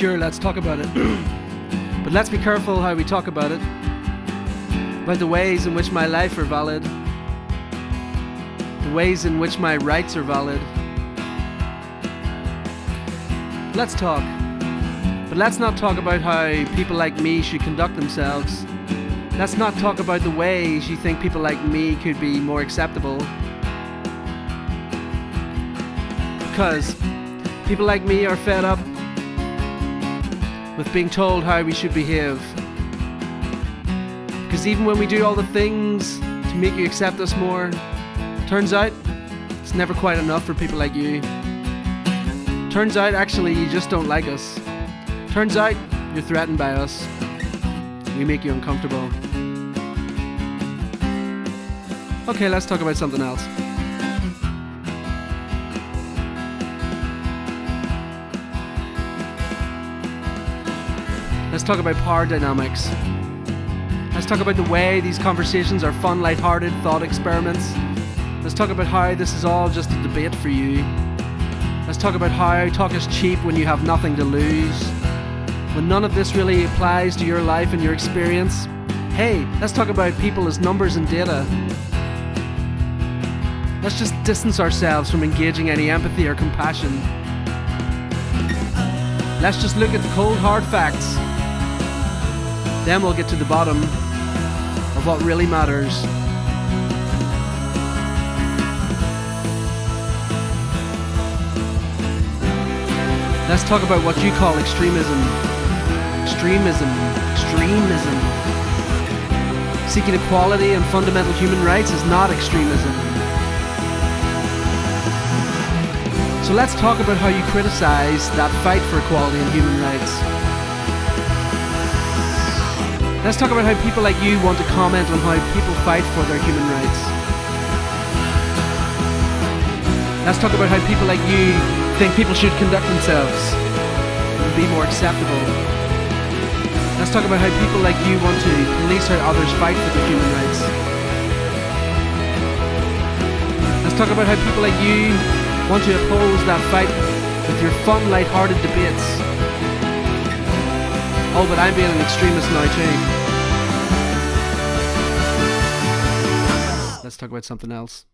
Sure, let's talk about it. But let's be careful how we talk about it. About the ways in which my life are valid. The ways in which my rights are valid. Let's talk. But let's not talk about how people like me should conduct themselves. Let's not talk about the ways you think people like me could be more acceptable. Because people like me are fed up with being told how we should behave. Because even when we do all the things to make you accept us more, turns out it's never quite enough for people like you. Turns out actually you just don't like us. Turns out you're threatened by us. We make you uncomfortable. Okay, let's talk about something else. Let's talk about power dynamics. Let's talk about the way these conversations are fun, light-hearted thought experiments. Let's talk about how this is all just a debate for you. Let's talk about how talk is cheap when you have nothing to lose. When none of this really applies to your life and your experience. Hey, let's talk about people as numbers and data. Let's just distance ourselves from engaging any empathy or compassion. Let's just look at the cold hard facts. Then we'll get to the bottom of what really matters. Let's talk about what you call extremism. Extremism. Seeking equality and fundamental human rights is not extremism. So let's talk about how you criticize that fight for equality and human rights. Let's talk about how people like you want to comment on how people fight for their human rights. Let's talk about how people like you think people should conduct themselves and be more acceptable. Let's talk about how people like you want to police how others fight for their human rights. Let's talk about how people like you want to oppose that fight with your fun, light-hearted debates. Oh, but I'm being an extremist now too. Let's talk about something else.